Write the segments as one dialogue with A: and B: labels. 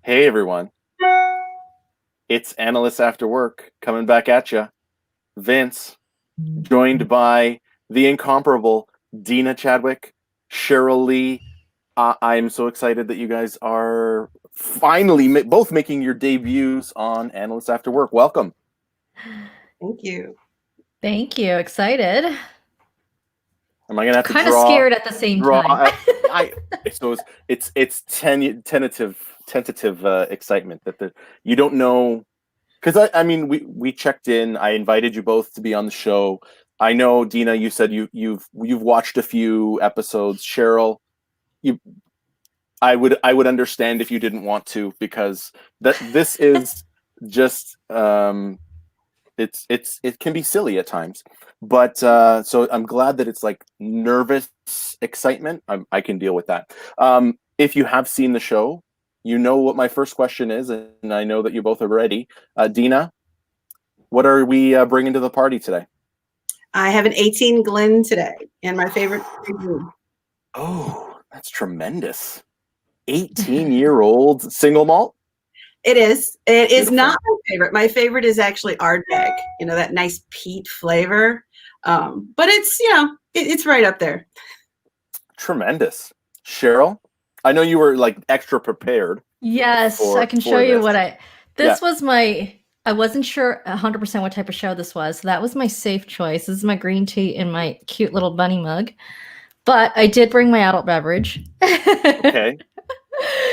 A: Hey everyone, it's Analysts After Work coming back at you. Vince, joined by the incomparable Deena Chadwick, Cheryl Lee. I'm so excited that you guys are finally both making your debuts on Analysts After Work. Welcome.
B: Thank you.
C: Thank you. Excited.
A: Am I gonna have to
C: Kind of scared at the same time.
A: I suppose it's tentative excitement that you don't know. Because I mean, we checked in. I invited you both to be on the show. I know, Deena, you said you've watched a few episodes. Cheryl, you I would understand if you didn't want to, because this is just it can be silly at times. But so I'm glad that it's like nervous excitement. I can deal with that. If you have seen the show, you know what my first question is, and I know that you both are ready. Deena, what are we bringing to the party today?
B: I have an 18 Glen today, and my favorite.
A: Oh, that's tremendous. 18-year-old single malt?
B: It is. It is
A: Beautiful.
B: not my favorite. My favorite is actually Ardbeg. You know, that nice peat flavor. But it's it's right up there.
A: Tremendous. Cheryl, I know you were like extra prepared.
C: Yes, I can show
A: for
C: you
A: this.
C: what this was I wasn't sure 100% what type of show this was. So that was my safe choice. This is my green tea in my cute little bunny mug. But I did bring my adult beverage.
A: Okay.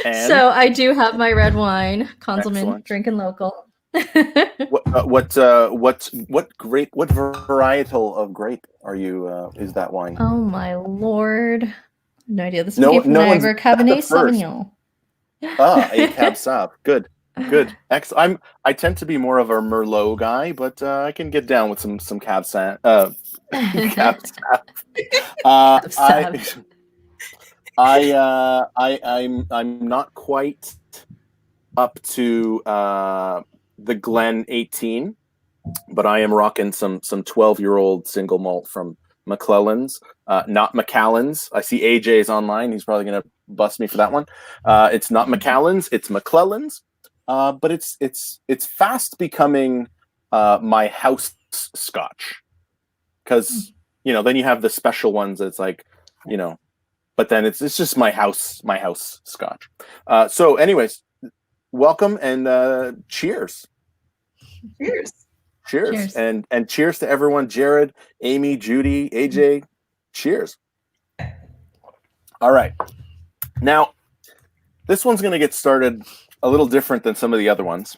A: And
C: so I do have my red wine, Konzelman,
A: excellent.
C: drinking local.
A: What grape? What varietal of grape are you? Is that wine?
C: Oh my lord! No idea. This
A: No-
C: one came from
A: no one's
C: Niagara
A: got the
C: Cabernet
A: first.
C: Sauvignon.
A: A Cab Sauv. Good. I tend to be more of a Merlot guy, but I can get down with some Cab Sauv. Cab Sauv.
C: Cab Sauv.
A: I'm not quite up to the Glen 18, but I am rocking some 12-year-old single malt from McClellan's, not Macallan's. I see AJ's online. He's probably gonna bust me for that one. It's not Macallan's. It's McClellan's. But it's fast becoming my house scotch, because then you have the special ones that's like, but then it's just my house scotch. So anyways, welcome and cheers. Cheers. And cheers to everyone. Jared, Amy, Judy, AJ, cheers. All right. Now, this one's going to get started a little different than some of the other ones.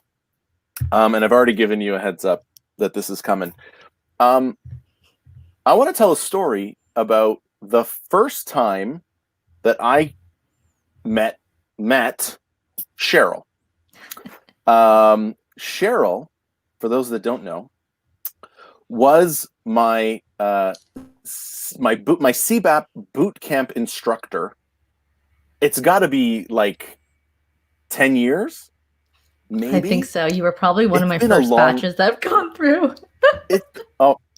A: And I've already given you a heads up that this is coming. I want to tell a story about the first time that I met Cheryl. Cheryl, for those that don't know, was my CBAP boot camp instructor. It's got to be like 10 years, maybe.
C: I think so. You were probably one of my first batches that I've gone through.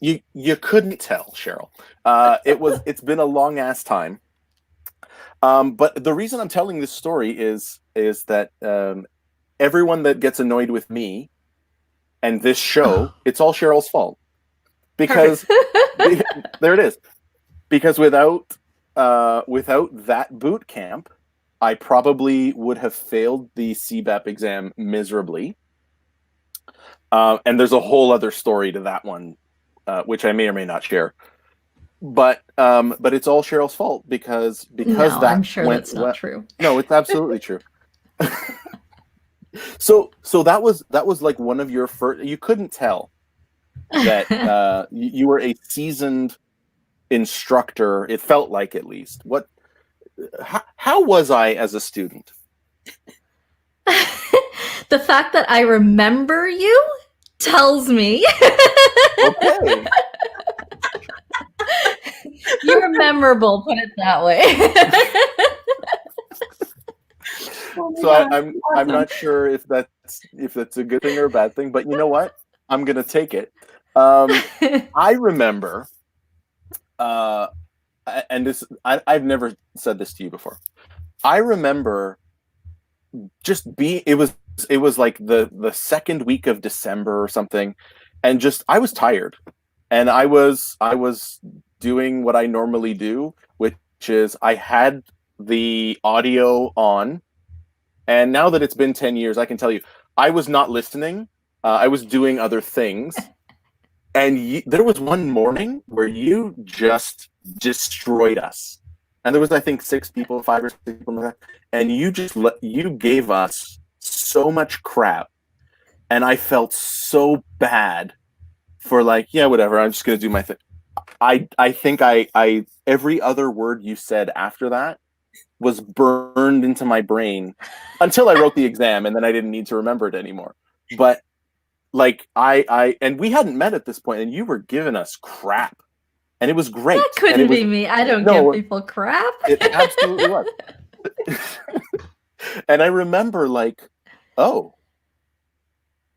A: You couldn't tell, Cheryl. It's been a long ass time. But the reason I'm telling this story is that everyone that gets annoyed with me and this show, it's all Cheryl's fault. Because there it is. Because without that boot camp, I probably would have failed the CBAP exam miserably. And there's a whole other story to that one, which I may or may not share. But it's all Cheryl's fault because
C: no,
A: that
C: I'm sure that's not true.
A: No, it's absolutely true. So that was like one of your first. You couldn't tell that you were a seasoned instructor. It felt like, at least. How was I as a student?
C: The fact that I remember you tells me.
A: Okay.
C: You're memorable, put it that way.
A: So I'm not sure if that's a good thing or a bad thing, but you know what? I'm gonna take it. I remember, and I've never said this to you before. I remember it was like the second week of December or something, and just I was tired, and I was doing what I normally do, which is I had the audio on, and now that it's been 10 years, I can tell you I was not listening. I was doing other things, and there was one morning where you just destroyed us. And there was, I think, 5 or 6 people, and you gave us so much crap, and I felt so bad for like, yeah, whatever. I'm just gonna do my thing. I think I every other word you said after that was burned into my brain until I wrote the exam, and then I didn't need to remember it anymore. But like and we hadn't met at this point, and you were giving us crap. And it was great.
C: That couldn't be me. I don't give people crap.
A: It absolutely was. And I remember like, oh,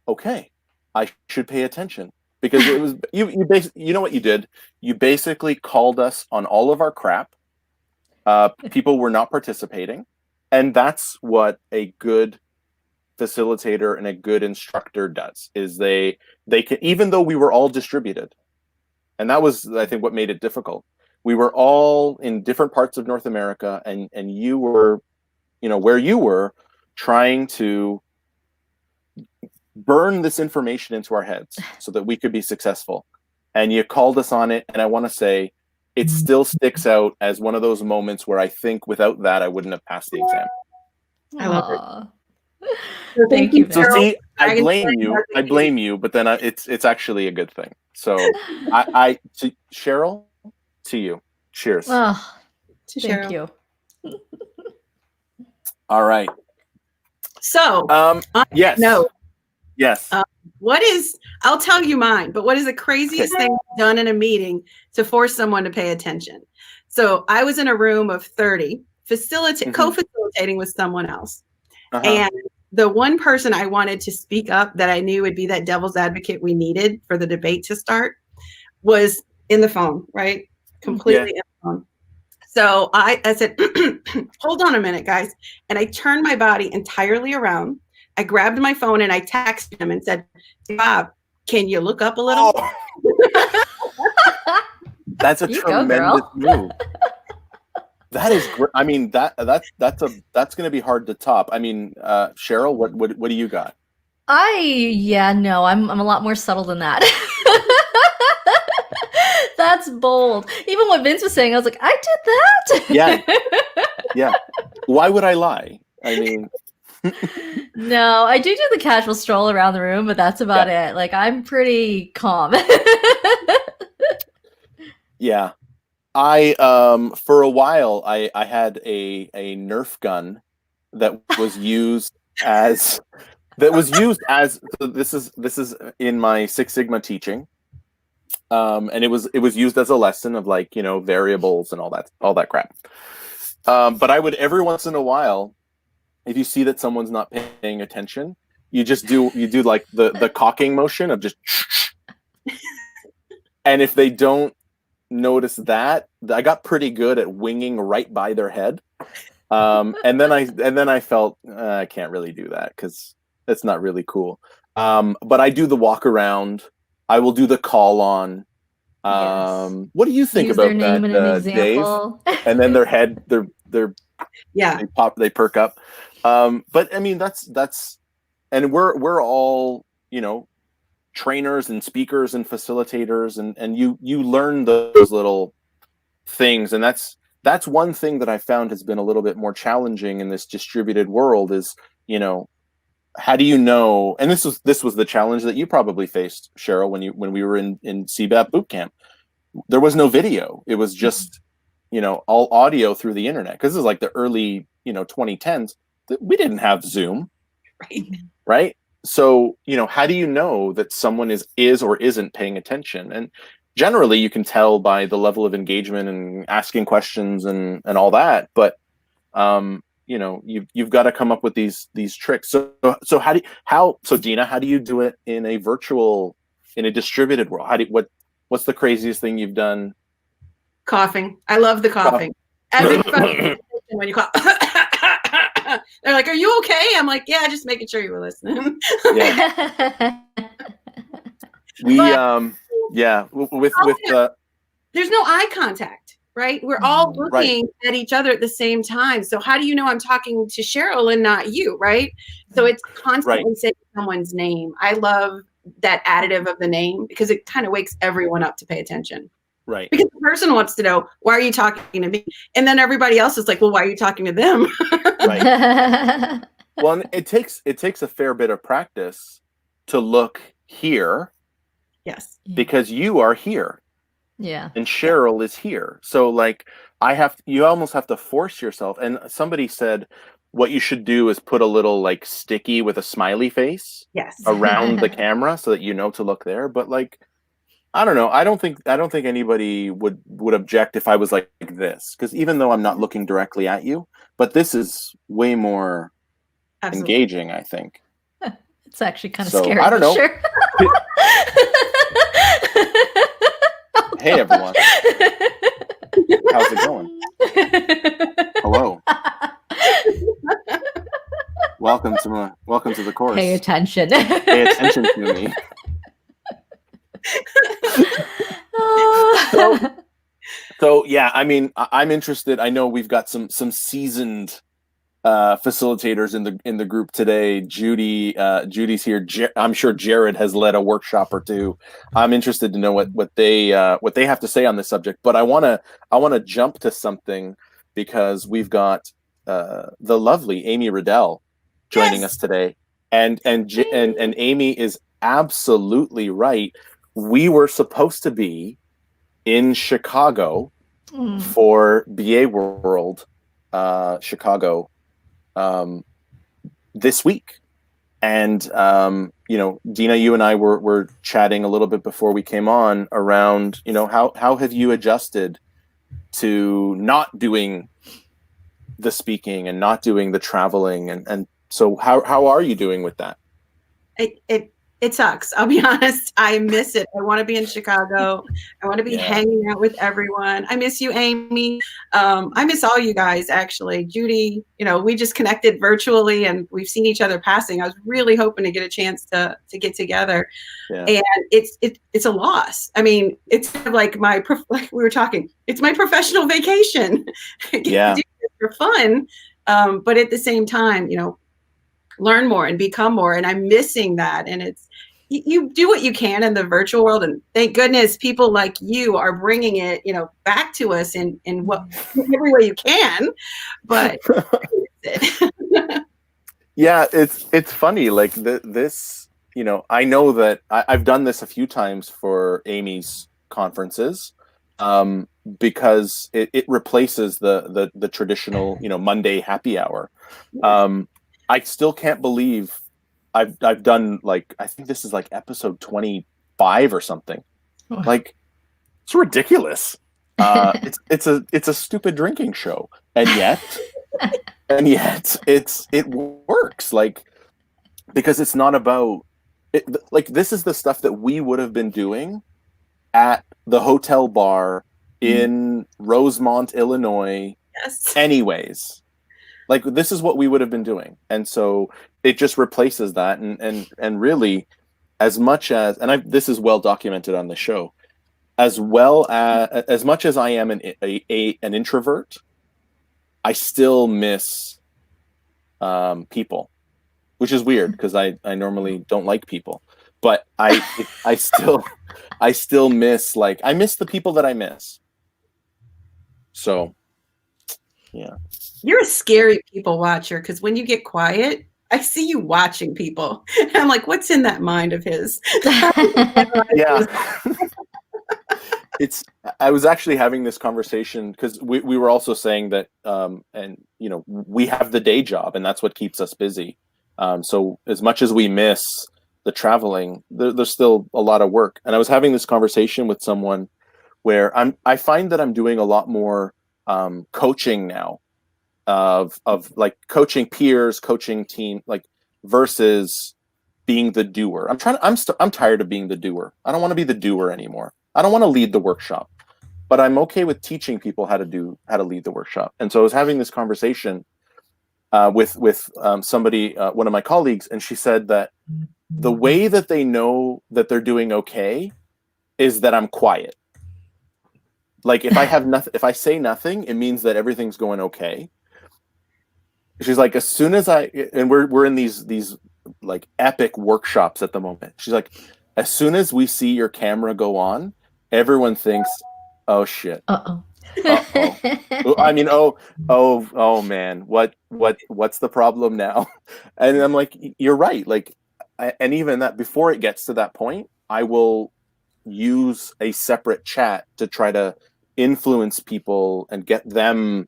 A: okay, I should pay attention, because it was you know what you did? You basically called us on all of our crap. People were not participating, and that's what a good facilitator and a good instructor does. Is they can, even though we were all distributed. And that was, I think, what made it difficult. We were all in different parts of North America, and you were, where you were, trying to burn this information into our heads so that we could be successful. And you called us on it, and I want to say it still sticks out as one of those moments where I think without that, I wouldn't have passed the exam.
B: I love it.
C: So thank you.
A: So see, I blame you, but then it's actually a good thing. So to Cheryl, to you, cheers.
C: Oh,
B: Cheryl.
C: thank you.
A: All right.
B: So,
A: yes.
B: No.
A: Yes.
B: I'll tell you mine, but what is the craziest thing done in a meeting to force someone to pay attention? So I was in a room of 30, co-facilitating with someone else.
A: Uh-huh.
B: And the one person I wanted to speak up that I knew would be that devil's advocate we needed for the debate to start was in the phone, right? Completely in the phone. So I said, hold on a minute, guys. And I turned my body entirely around. I grabbed my phone and I texted him and said, Bob, can you look up a little?
A: Oh. That's a tremendous move. That is great. I mean, that's going to be hard to top. I mean, Cheryl, what do you got?
C: I'm a lot more subtle than that. That's bold. Even what Vince was saying, I was like, I did that.
A: Yeah. Why would I lie? I mean,
C: no, I do the casual stroll around the room, but that's about it. Like, I'm pretty calm.
A: Yeah. I for a while I had a Nerf gun that was used as this is in my Six Sigma teaching, and it was used as a lesson of like variables and all that crap. But I would every once in a while, if you see that someone's not paying attention, you do like the cocking motion of just, and if they don't notice that, I got pretty good at winging right by their head, and then I felt I can't really do that because that's not really cool. But I do the walk around. I will do the call on. What do you think about that, Dave? And then their head, they perk up. But I mean that's and we're all trainers and speakers and facilitators, and you learn those little things, and that's one thing that I found has been a little bit more challenging in this distributed world is how do you know? And this was the challenge that you probably faced, Cheryl, when we were in CBAP boot camp. There was no video. It was just all audio through the internet, because this is like the early 2010s. We didn't have Zoom, right? So, how do you know that someone is or isn't paying attention? And generally you can tell by the level of engagement and asking questions and all that. But, you've got to come up with these tricks. So Deena, how do you do it in a distributed world? What's the craziest thing you've done?
B: Coughing. I love the coughing. Everybody when you cough. They're like, are you okay? I'm like, yeah, just making sure you were listening.
A: Yeah. We with
B: there's no eye contact, right? We're all
A: Right.
B: looking at each other at the same time. So how do you know I'm talking to Cheryl and not you, right? So it's constantly saying someone's name. I love that additive of the name because it kind of wakes everyone up to pay attention.
A: Right.
B: Because the person wants to know, why are you talking to me? And then everybody else is like, well, why are you talking to them?
A: Right. Well, and it takes a fair bit of practice to look here.
B: Yes.
A: Because you are here.
C: Yeah.
A: And Cheryl is here. So like you almost have to force yourself. And somebody said what you should do is put a little like sticky with a smiley face around the camera so that you know to look there. But like, I don't know. I don't think anybody would object if I was like this. Because even though I'm not looking directly at you, but this is way more engaging, I think.
C: It's actually kind of
A: So,
C: scary.
A: I don't know.
C: Sure.
A: Hey everyone. How's it going? Hello. Welcome to the course.
C: Pay attention.
A: Pay attention to me. So yeah, I mean, I'm interested. I know we've got some seasoned facilitators in the group today. Judy's here. I'm sure Jared has led a workshop or two. I'm interested to know what they have to say on this subject. But I want to jump to something because we've got the lovely Amy Riddell joining us today, and Amy is absolutely right. We were supposed to be in Chicago for BA World Chicago this week, and Deena, you and I were chatting a little bit before we came on around how have you adjusted to not doing the speaking and not doing the traveling, and so how are you doing with that?
B: It sucks. I'll be honest. I miss it. I want to be in Chicago. I want to be hanging out with everyone. I miss you, Amy. I miss all you guys, actually. Judy, we just connected virtually and we've seen each other passing. I was really hoping to get a chance to get together. Yeah. And it's a loss. I mean, it's like like we were talking, it's my professional vacation. Yeah. For fun. But at the same time, learn more and become more. And I'm missing that. And it's, you do what you can in the virtual world. And thank goodness people like you are bringing it, back to us in every way you can. But
A: yeah, it's funny. Like this, I know that I've done this a few times for Amy's conferences, because it replaces the traditional, Monday happy hour. I still can't believe I've done I think this is episode 25 or something. Like, it's ridiculous. It's a stupid drinking show, and yet it works because it's not about it. This is the stuff that we would have been doing at the hotel bar in Rosemont, Illinois.
B: Yes.
A: Anyways. This is what we would have been doing. And so it just replaces that. And really, as much as, this is well documented on the show, as much as I am an introvert, I still miss people, which is weird because I normally don't like people, but I still miss, I miss the people that I miss. So, yeah.
B: You're a scary people watcher because when you get quiet, I see you watching people. And I'm like, what's in that mind of his?
A: Yeah. I was actually having this conversation because we were also saying that, we have the day job and that's what keeps us busy. So as much as we miss the traveling, there's still a lot of work. And I was having this conversation with someone where I find that I'm doing a lot more coaching now. Of coaching peers, coaching team, versus being the doer. I'm tired of being the doer. I don't want to be the doer anymore. I don't want to lead the workshop, but I'm okay with teaching people how to lead the workshop. And so I was having this conversation with somebody, one of my colleagues, and she said that the way that they know that they're doing okay is that I'm quiet. Like if I have nothing, if I say nothing, it means that everything's going okay. She's like, as soon as and we're in these like epic workshops at the moment. She's like, as soon as we see your camera go on, everyone thinks, oh shit.
C: Uh-oh.
A: Uh-oh. I mean, oh man, what's the problem now? And I'm like, you're right. Like, and even that, before it gets to that point, I will use a separate chat to try to influence people and get them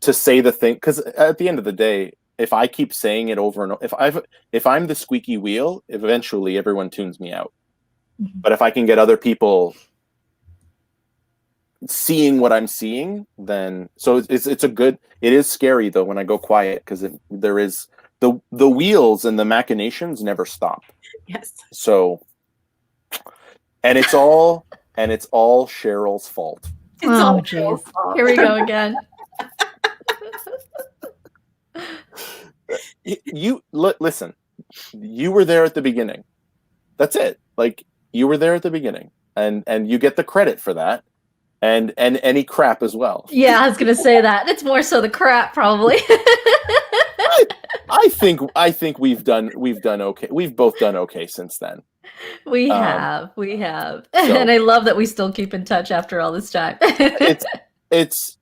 A: to say the thing. Because at the end of the day, if I keep saying it over and over, if I'm the squeaky wheel, eventually everyone tunes me out.
C: Mm-hmm.
A: But if I can get other people seeing what I'm seeing, then it's a good. It is scary though when I go quiet, because there is the wheels and the machinations never stop.
B: Yes.
A: So, and it's all Cheryl's fault.
B: It's all
C: jeez. Here we go again.
A: Listen. You were there at the beginning. That's it. Like, you were there at the beginning, and you get the credit for that. And any crap as well.
C: Yeah, I was gonna say that. It's more so the crap, probably.
A: I think we've done okay. We've both done okay since then.
C: We have, so, and I love that we still keep in touch after all this time.
A: it's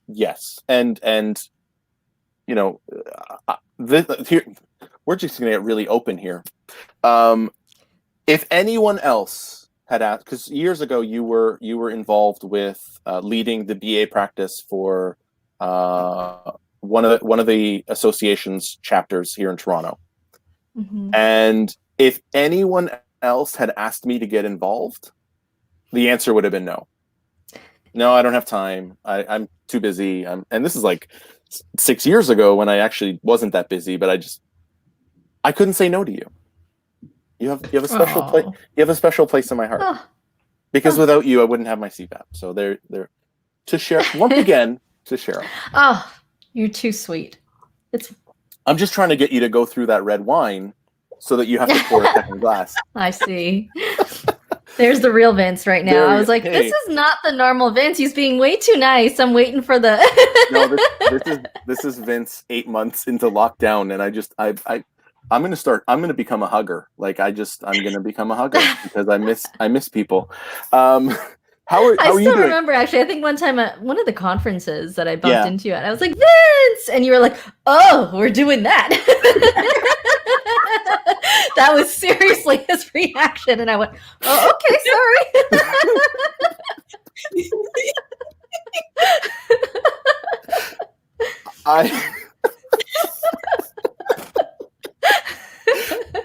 A: yes, and here we're just gonna get really open here. If anyone else had asked, because years ago you were involved with leading the BA practice for one of the association's chapters here in Toronto.
C: Mm-hmm.
A: And if anyone else had asked me to get involved, the answer would have been no. No, I don't have time. I'm too busy. And this is like 6 years ago when I actually wasn't that busy, but I couldn't say no to you. You have a special place. You have a special place in my heart, because without you, I wouldn't have my CPAP. So they're to Cheryl once again. To Cheryl.
C: Oh, you're too sweet.
A: I'm just trying to get you to go through that red wine, so that you have to pour a second glass.
C: I see. There's the real Vince right now. I was like, this is not the normal Vince. He's being way too nice. I'm waiting for the.
A: No, this is Vince 8 months into lockdown, and I'm gonna become a hugger. Like I'm gonna become a hugger because I miss people. How are you doing? I still
C: remember, actually, I think one time at one of the conferences that I bumped into you at, I was like, Vince, and you were like, oh, we're doing that. That was seriously his reaction, and I went, oh, okay,
A: sorry.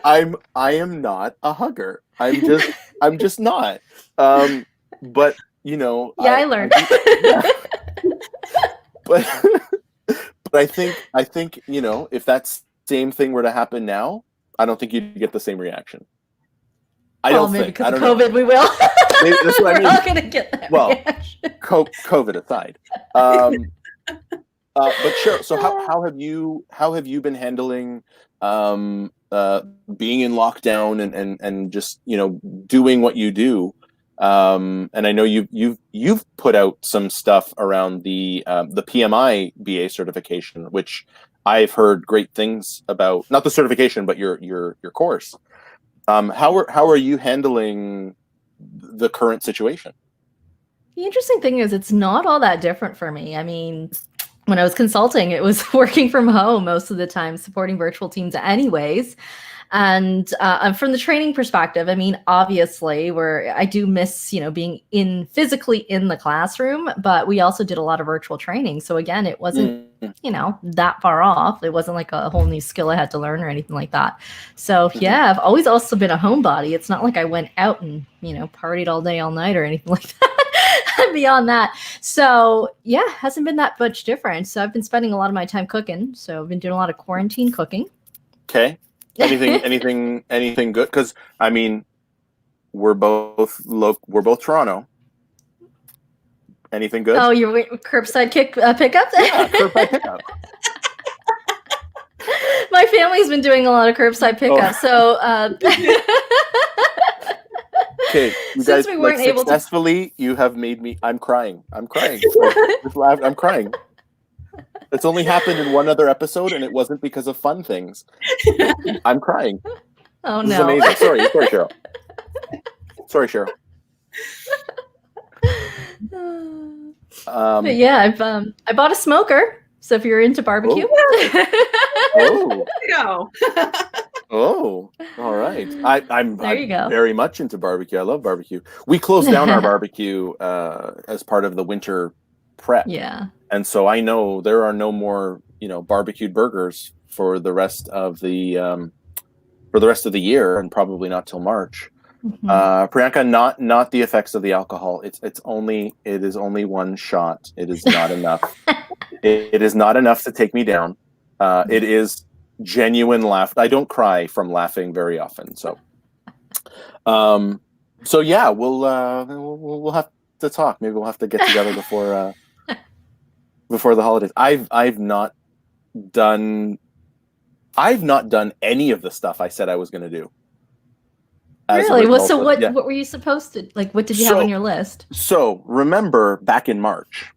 A: I am not a hugger. I'm just not. But
C: I learned.
A: But I think if that same thing were to happen now, I don't think you'd get the same reaction.
C: Maybe because of COVID, we will.
A: That's what I mean.
C: We're all gonna get that reaction.
A: COVID aside. But sure. So how have you been handling being in lockdown and just doing what you do? And I know you've put out some stuff around the PMI BA certification, which I've heard great things about. Not the certification, but your course. How are you handling the current situation?
C: The interesting thing is, it's not all that different for me. I mean, when I was consulting, it was working from home most of the time, supporting virtual teams anyways. And from the training perspective, I mean, obviously, I do miss, being physically in the classroom, but we also did a lot of virtual training. So again, it wasn't, that far off. It wasn't like a whole new skill I had to learn or anything like that. So yeah, I've always also been a homebody. It's not like I went out and, partied all day, all night or anything like that. Beyond that. So yeah, hasn't been that much different. So I've been spending a lot of my time cooking. So I've been doing a lot of quarantine cooking.
A: Okay. Anything good? Because I mean, we're both Toronto. Anything good?
C: Oh, you're curbside pickup?
A: Yeah, curbside pickup.
C: my family's been doing a lot of curbside pickup, so
A: Okay, you
C: since
A: guys,
C: we weren't able to.
A: successfully, you have made me. I'm crying. I'm crying. I'm crying. It's only happened in one other episode, and it wasn't because of fun things. I'm crying.
C: Oh
A: This is
C: no!
A: amazing. Sorry, Cheryl. Sorry, Cheryl.
C: But yeah, I bought a smoker. So if you're into barbecue,
A: Oh,
B: Go.
A: oh, all right. I'm
C: There you go.
A: very much into barbecue. I love barbecue. We closed down our barbecue as part of the winter prep.
C: Yeah.
A: And so I know there are no more, barbecued burgers for the rest of the year, and probably not till March. Priyanka, not the effects of the alcohol. It is only one shot. It is not enough. It is not enough to take me down. It is genuine laugh. I don't cry from laughing very often. So yeah, we'll have to talk. Maybe we'll have to get together before the holidays. I've not done any of the stuff I said I was going to do.
C: Really? Well, so what were you supposed to, like, what did you have on your list?
A: So remember back in March,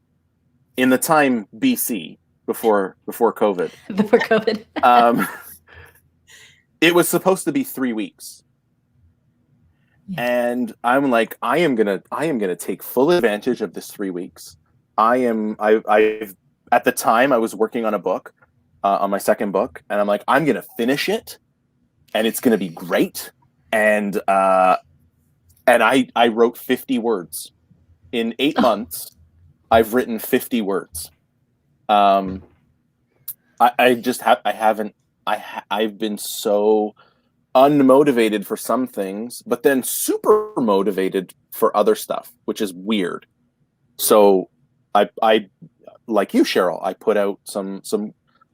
A: in the time BC, before COVID.
C: Before COVID.
A: It was supposed to be 3 weeks.
C: Yeah.
A: And I'm like, I am gonna take full advantage of this 3 weeks. I've at the time I was working on a book, on my second book, and I'm like, I'm gonna finish it, and it's gonna be great. And I wrote 50 words in 8 months. I've written 50 words. I've been so unmotivated for some things, but then super motivated for other stuff, which is weird. So I like you, Cheryl, I put out some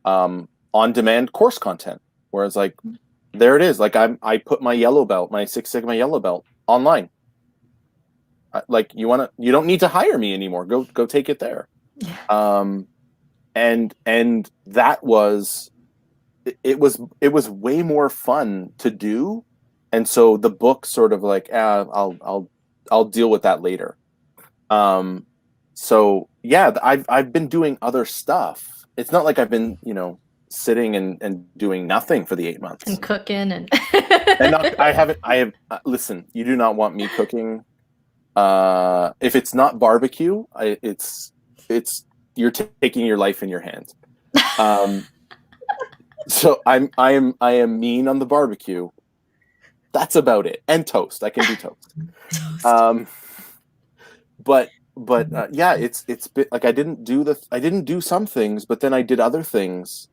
A: on-demand course content where it's like, there it is. Like I put my yellow belt, my Six Sigma yellow belt online. Like you don't need to hire me anymore. Go take it there.
C: Yeah.
A: And that was, it was way more fun to do. And so the book sort of like, I'll deal with that later. So yeah, I've been doing other stuff. It's not like I've been, sitting and doing nothing for the 8 months
C: and cooking and
A: I have listen, you do not want me cooking. If it's not barbecue, it's you're taking your life in your hands. So I am mean on the barbecue. That's about it. And toast. I can do toast. But yeah, it's been like I didn't do some things, but then I did other things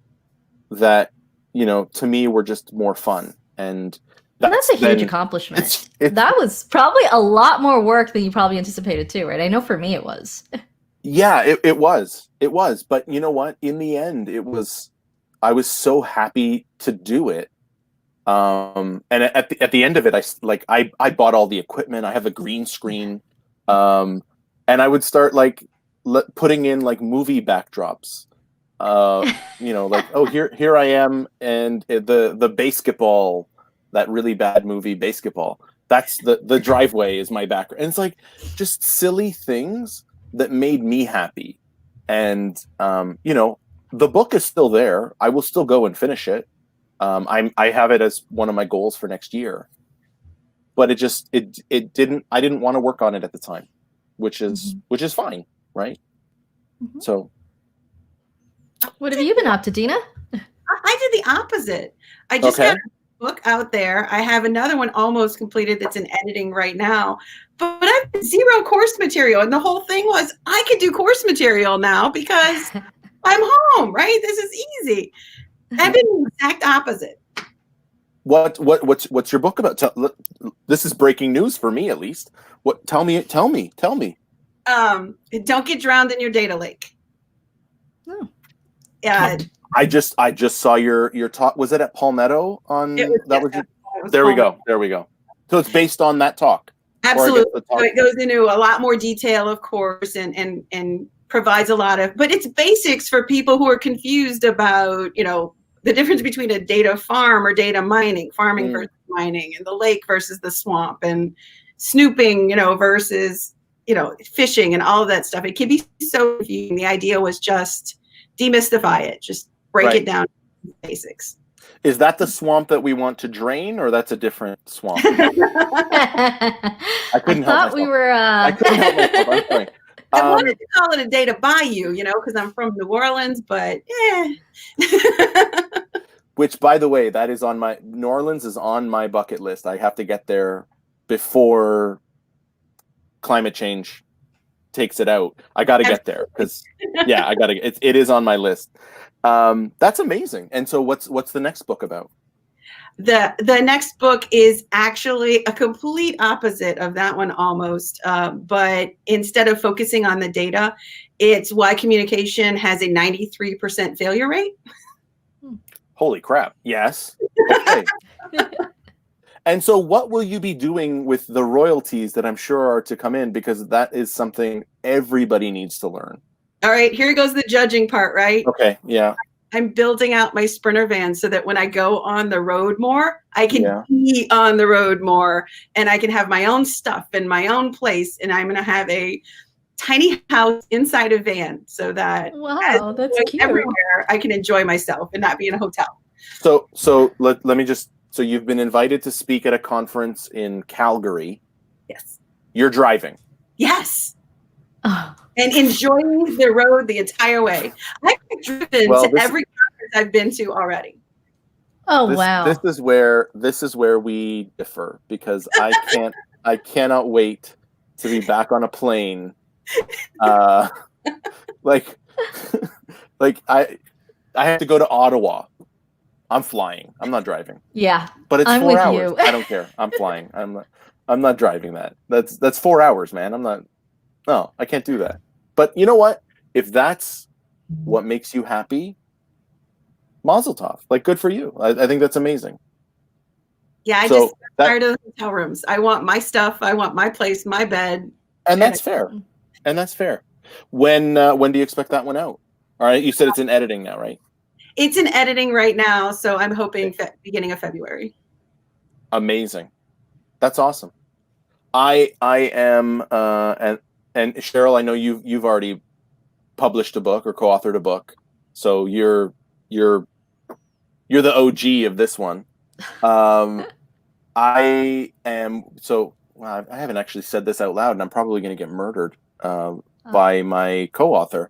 A: that, to me were just more fun. And
C: that's a huge accomplishment. That was probably a lot more work than you probably anticipated too, right? I know for me it was.
A: Yeah, it was. But you know what? In the end, I was so happy to do it. And at the end of it, I bought all the equipment. I have a green screen. And I would start like putting in like movie backdrops. Like, oh, here I am, and the basketball, that really bad movie Basketball. That's the driveway is my background. And it's like just silly things that made me happy. And the book is still there. I will still go and finish it. I have it as one of my goals for next year. But I didn't want to work on it at the time, which is fine, right? Mm-hmm. So
C: what have you been up to, Deena?
B: I did the opposite. I just got a book out there. I have another one almost completed that's in editing right now. But I have zero course material. And the whole thing was I could do course material now because I'm home, right? This is easy. I've been the exact opposite.
A: What's your book about? This is breaking news for me, at least. Tell me.
B: Don't get drowned in your data lake.
C: Oh.
B: Yeah.
A: I just saw your talk. Was it at Palmetto There we go. So it's based on that talk.
B: Absolutely. So it goes into a lot more detail, of course, and provides a lot of, but it's basics for people who are confused about, the difference between a data farm or data mining, farming
A: Mm.
B: versus mining, and the lake versus the swamp, and snooping, versus, fishing and all of that stuff. It can be so confusing. The idea was just demystify it, just break
A: Right.
B: it down to the basics.
A: Is that the swamp that we want to drain, or that's a different swamp?
C: I
A: couldn't help
C: thought we
A: myself.
C: were.
A: I couldn't help myself. I'm sorry.
B: I wanted to call it a data bayou, because I'm from New Orleans, but
A: Which, by the way, that is on my New Orleans is on my bucket list. I have to get there before climate change takes it out. I got to get there because, yeah, I got to. It is on my list. That's amazing. And so, what's the next book about?
B: The next book is actually a complete opposite of that one almost. But instead of focusing on the data, it's why communication has a 93% failure rate.
A: Holy crap. Yes. Okay. And so what will you be doing with the royalties that I'm sure are to come in? Because that is something everybody needs to learn.
B: All right, here goes the judging part, right?
A: Okay. Yeah.
B: I'm building out my Sprinter van so that when I go on the road more, I can
A: Yeah.
B: be on the road more, and I can have my own stuff in my own place. And I'm going to have a tiny house inside a van so that
C: Wow, that's cute.
B: everywhere I can enjoy myself and not be in a hotel.
A: So let me just, so you've been invited to speak at a conference in Calgary.
B: Yes.
A: You're driving.
B: Yes.
C: Oh,
B: And enjoying the road the entire way. I've driven to every conference I've been to already.
C: oh
A: This,
C: wow.
A: This is where we differ, because I cannot wait to be back on a plane. Like I have to go to Ottawa. I'm flying. I'm not driving.
C: Yeah.
A: But it's
C: I'm
A: 4
C: with
A: hours.
C: you.
A: I don't care. I'm flying. I'm not driving that. That's 4 hours, man. No, I can't do that. But you know what? If that's what makes you happy, Mazel tov. Like, good for you. I think that's amazing.
B: Yeah, I just tired of the hotel rooms. I want my stuff. I want my place, my bed.
A: And that's fair. And that's fair. When do you expect that one out? All right, you said it's in editing now, right?
B: It's in editing right now, so I'm hoping beginning of February.
A: Amazing. That's awesome. I am and Cheryl, I know you've already published a book or co-authored a book, so you're the OG of this one. I am so I haven't actually said this out loud, and I'm probably going to get murdered by my co-author.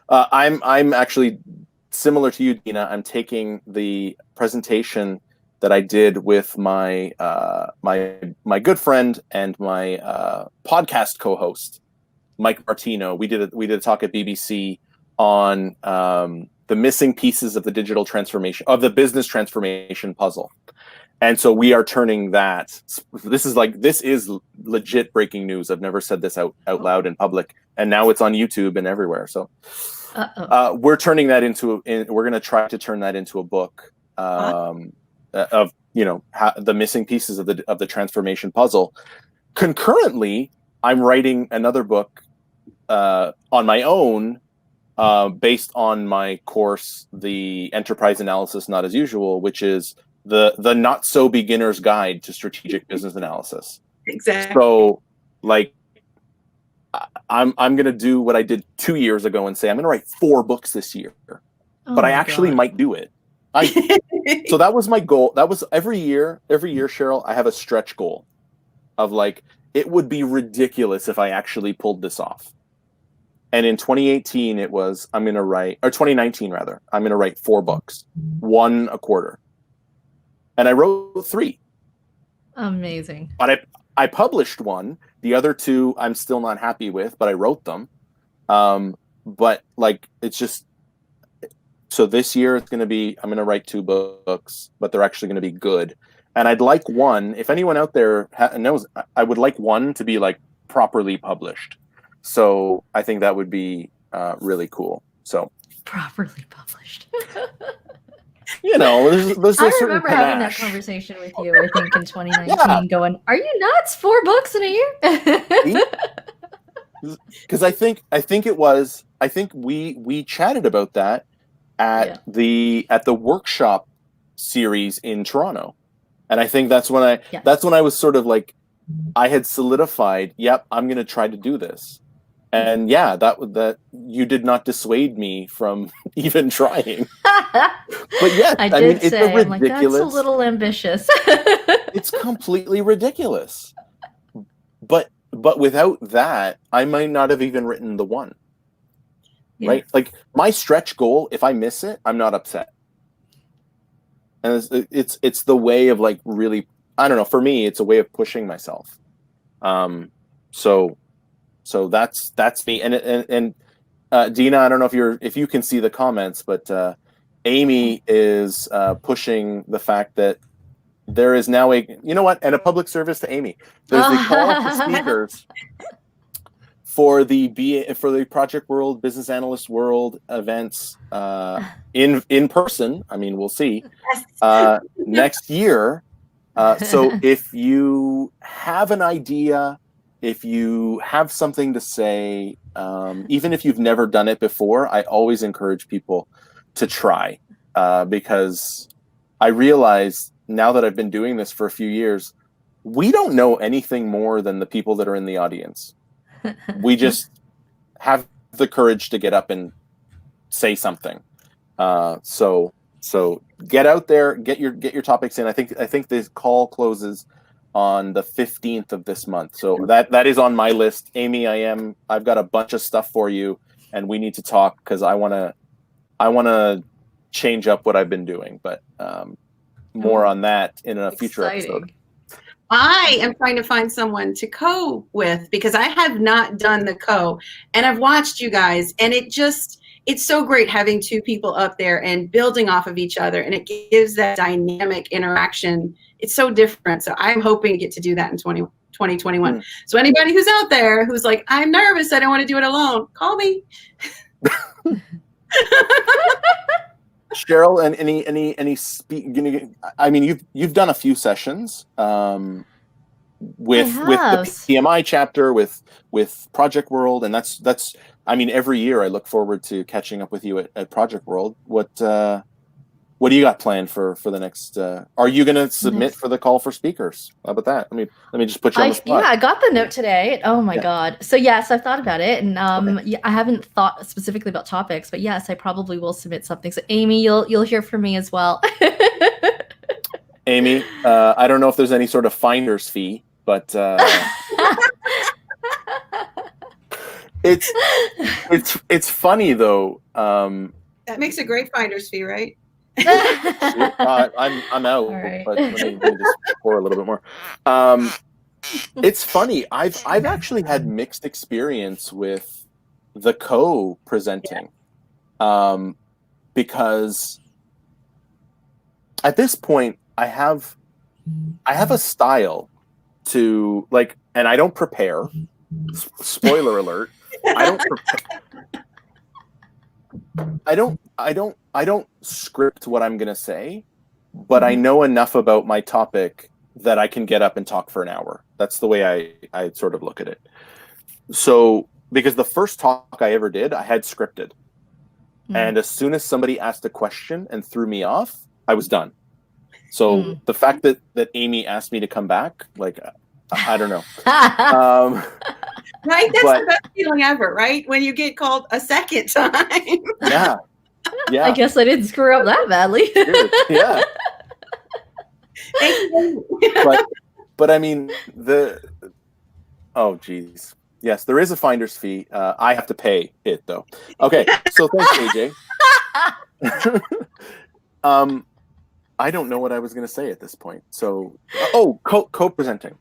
A: I'm actually similar to you, Deena. I'm taking the presentation that I did with my my good friend and my podcast co-host, Mike Martino. We did a talk at BBC on the missing pieces of the digital transformation of the business transformation puzzle. And so we are turning that. This is legit breaking news. I've never said this out loud in public, and now it's on YouTube and everywhere. So we're turning that into. We're going to try to turn that into a book of the missing pieces of the transformation puzzle. Concurrently, I'm writing another book on my own, based on my course, the Enterprise Analysis Not as Usual, which is the not so beginner's guide to strategic business analysis.
B: Exactly.
A: So, like, I'm gonna do what I did 2 years ago and say I'm gonna write 4 books this year, but I actually might do it. So that was my goal. That was every year, Cheryl, I have a stretch goal of like, it would be ridiculous if I actually pulled this off. And in 2018, it was, or 2019 rather, I'm going to write 4 books, 1 a quarter. And I wrote 3.
C: Amazing.
A: But I published 1. The other 2 I'm still not happy with, but I wrote them. But like, it's just, so this year it's going to be, I'm going to write 2 books, but they're actually going to be good. And I'd like one, if anyone out there knows, I would like one to be like properly published. So I think that would be really cool. So
C: properly published.
A: There's
C: I remember having that conversation with you, I think in 2019, going, are you nuts? 4 books in a year?
A: Because I think we chatted about that. at the workshop series in Toronto. And I think that's when I was sort of like, I had solidified, yep, I'm going to try to do this. And yeah, that you did not dissuade me from even trying. But yes,
C: I
A: mean,
C: did
A: it's
C: say,
A: a
C: I'm like, that's a
A: ridiculous.
C: little ambitious.
A: It's completely ridiculous. But without that, I might not have even written the one.
C: Yeah.
A: Right? Like my stretch goal, if I miss it, I'm not upset. And it's the way of like really, I don't know, for me, it's a way of pushing myself. So that's me. And Deena, I don't know if you can see the comments, but Amy is pushing the fact that there is now you know what, and a public service to Amy. There's the call for speakers for the Project World Business Analyst World events in person. I mean, we'll see next year. So if you have an idea, if you have something to say, even if you've never done it before, I always encourage people to try because I realize now that I've been doing this for a few years, we don't know anything more than the people that are in the audience. We just have the courage to get up and say something. So get out there, get your topics in. I think this call closes on the 15th of this month. So that is on my list. Amy, I've got a bunch of stuff for you, and we need to talk because I wanna change up what I've been doing. But more on that in a future episode.
B: I am trying to find someone to co with because I have not done the co, and I've watched you guys, and it's so great having two people up there and building off of each other, and it gives that dynamic interaction. It's so different. So I'm hoping to get to do that in 2021. So anybody who's out there who's like, I'm nervous, I don't want to do it alone, call me.
A: Cheryl, and I mean, you've done a few sessions with the PMI chapter with Project World, and that's I mean, every year I look forward to catching up with you at Project World. What do you got planned for the next? Are you going to submit for the call for speakers? How about that? Let me just put you on the spot.
C: Yeah, I got the note today. Oh my God. So yes, I've thought about it, and yeah, I haven't thought specifically about topics, but yes, I probably will submit something. So Amy, you'll hear from me as well.
A: Amy, I don't know if there's any sort of finder's fee, but it's funny though.
B: That makes a great finder's fee, right?
A: I'm out,
C: right.
A: but let me just pour a little bit more. It's funny. I've actually had mixed experience with the co-presenting, because at this point I have a style to like, and I don't prepare. Spoiler alert. I don't prepare. I don't script what I'm going to say, but I know enough about my topic that I can get up and talk for an hour. That's the way I sort of look at it. So, because the first talk I ever did, I had scripted. And as soon as somebody asked a question and threw me off, I was done. So the fact that Amy asked me to come back, like, I don't know.
B: Right? That's the best feeling ever, right? When you get called a second time.
A: Yeah.
C: I guess I didn't screw up that badly.
A: Yeah. But I mean, oh geez. Yes, there is a finder's fee. I have to pay it though. Okay, so thanks, AJ. I don't know what I was going to say at this point. So, co-presenting.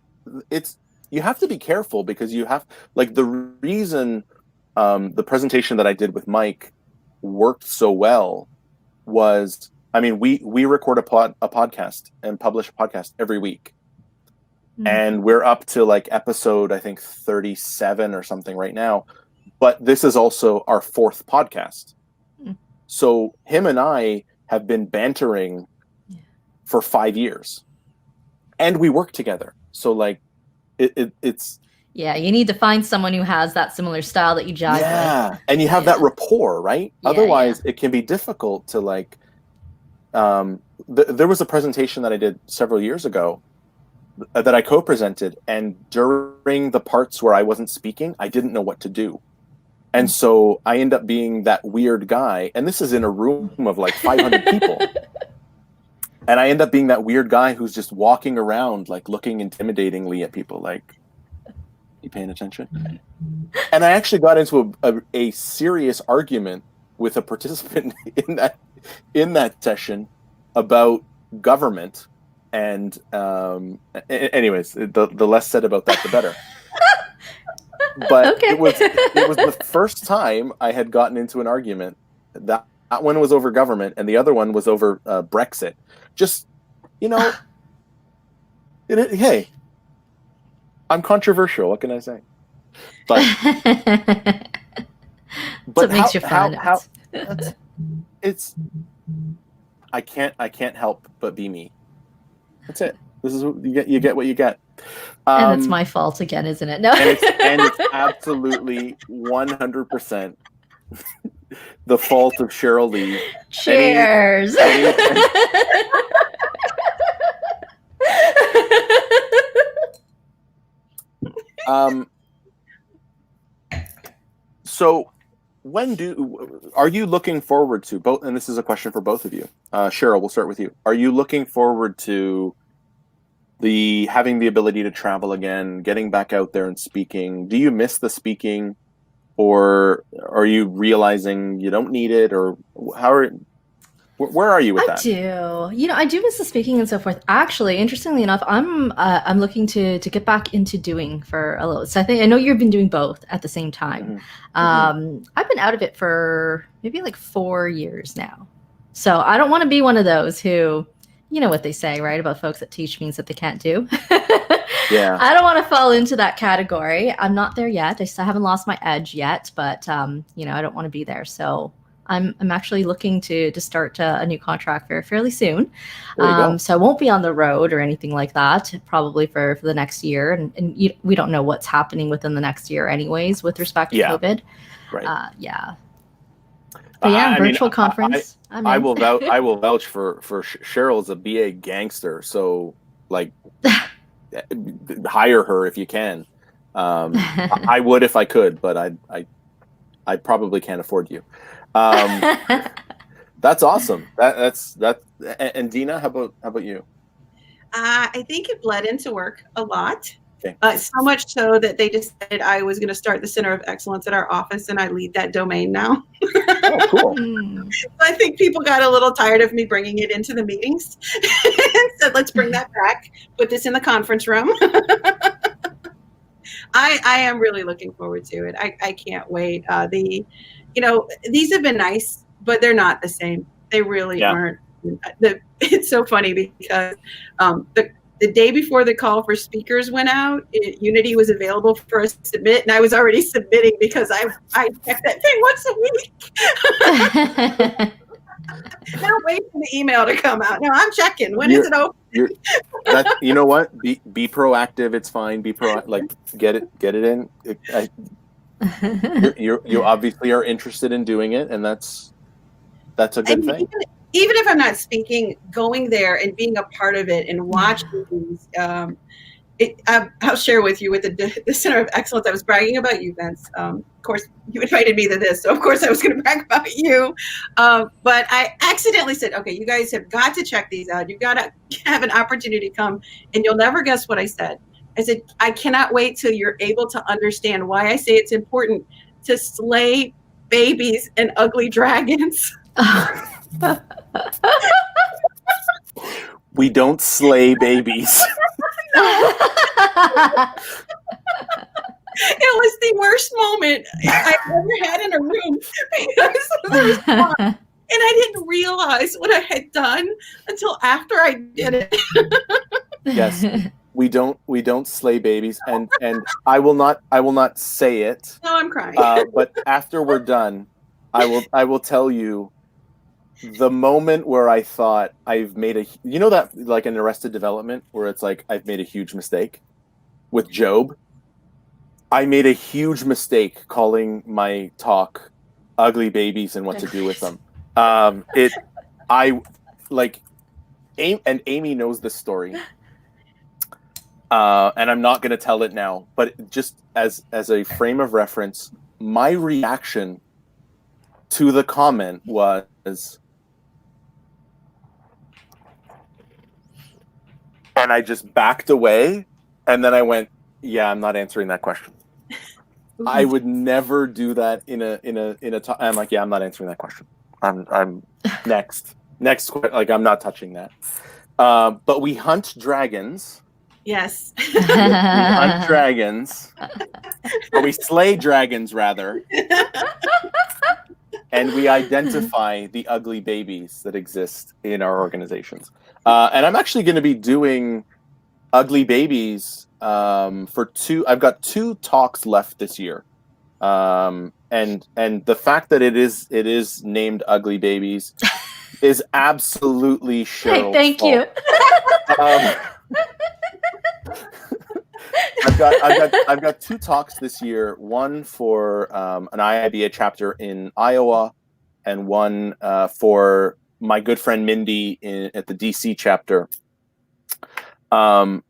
A: You have to be careful because you have, like, the reason the presentation that I did with Mike worked so well was, I mean, we record a podcast and publish a podcast every week. And we're up to like episode, I think 37 or something right now. But this is also our 4th podcast. So him and I have been bantering for 5 years. And we work together. So like it's
C: Yeah, you need to find someone who has that similar style that you jive with.
A: And you have that rapport, right?
C: Yeah,
A: Otherwise, it can be difficult to like. There was a presentation that I did several years ago that I co-presented, and during the parts where I wasn't speaking, I didn't know what to do. And so I end up being that weird guy, and this is in a room of like 500 people. And I end up being that weird guy who's just walking around, like looking intimidatingly at people, like, you paying attention? And I actually got into a serious argument with a participant in that session about government. And anyways, the less said about that, the better. But
C: Okay.
A: it was the first time I had gotten into an argument. That one was over government, and the other one was over Brexit. Just, hey, I'm controversial. What can I say? But
C: it makes you fun.
A: It's I can't help but be me. That's it. This is what you get what you get.
C: And it's my fault again, isn't it? No.
A: and it's absolutely 100% the fault of Cheryl Lee.
C: Cheers.
A: So are you looking forward to both? And this is a question for both of you. Cheryl, we'll start with you. Are you looking forward to having the ability to travel again, getting back out there and speaking? Do you miss the speaking, or are you realizing you don't need it, or where are you with that?
C: I do miss the speaking and so forth. Actually, interestingly enough, I'm looking to get back into doing for a little. So I know you've been doing both at the same time. Mm-hmm. I've been out of it for maybe like 4 years now. So I don't want to be one of those who, you know what they say, right? About folks that teach means that they can't do.
A: Yeah.
C: I don't want to fall into that category. I'm not there yet. I haven't lost my edge yet, but I don't want to be there. So I'm actually looking to start a new contract fairly soon. So I won't be on the road or anything like that, probably for the next year. And we don't know what's happening within the next year anyways, with respect to COVID.
A: Right.
C: But virtual conference.
A: I will vouch for Cheryl as a BA gangster. So like, hire her if you can. I would if I could, but I probably can't afford you. That's awesome. That's and Deena, how about you?
B: I think it bled into work a lot.
A: Okay.
B: So much so that they decided I was going to start the Center of Excellence at our office, and I lead that domain now.
A: Oh, cool.
B: I think people got a little tired of me bringing it into the meetings and said, let's bring that back, put this in the conference room. I am really looking forward to it. I can't wait. These have been nice, but they're not the same. They really aren't. It's so funny because the day before the call for speakers went out, Unity was available for us to submit, and I was already submitting because I check that thing once a week. Now wait for the email to come out. No, I'm checking. When is it open?
A: You know what? Be proactive. It's fine. Be proactive. Like get it in. You obviously are interested in doing it, and that's a good thing.
B: Even if I'm not speaking, going there and being a part of it and watching these, I'll share with you with the Center of Excellence. I was bragging about you, Vince. Of course, you invited me to this, so of course I was going to brag about you. But I accidentally said, okay, you guys have got to check these out. You've got to have an opportunity to come, and you'll never guess what I said. I said, I cannot wait till you're able to understand why I say it's important to slay babies and ugly dragons.
A: We don't slay babies.
B: It was the worst moment I've ever had in a room because there was fun, and I didn't realize what I had done until after I did it.
A: Yes, we don't slay babies, and I will not say it.
B: No, I'm crying.
A: But after we're done, I will tell you the moment where I thought I've made that like in Arrested Development where it's like I've made a huge mistake with Job. I made a huge mistake calling my talk "Ugly Babies and What to Do with Them." I like, and Amy knows this story, and I'm not going to tell it now. But just as a frame of reference, my reaction to the comment was, and I just backed away, and then I went, "Yeah, I'm not answering that question." I would never do that in a talk. I'm like, "Yeah, I'm not answering that question. I'm next." Like, I'm not touching that. But we hunt dragons.
B: Yes.
A: We hunt dragons, or we slay dragons rather, and we identify the ugly babies that exist in our organizations. And I'm actually going to be doing ugly babies for two. I've got 2 talks left this year. And the fact that it is named Ugly Babies is absolutely Cheryl's
C: Thank
A: fault.
C: you.
A: I've got 2 talks this year. One for an IIBA chapter in Iowa, and one for my good friend Mindy at the DC chapter. But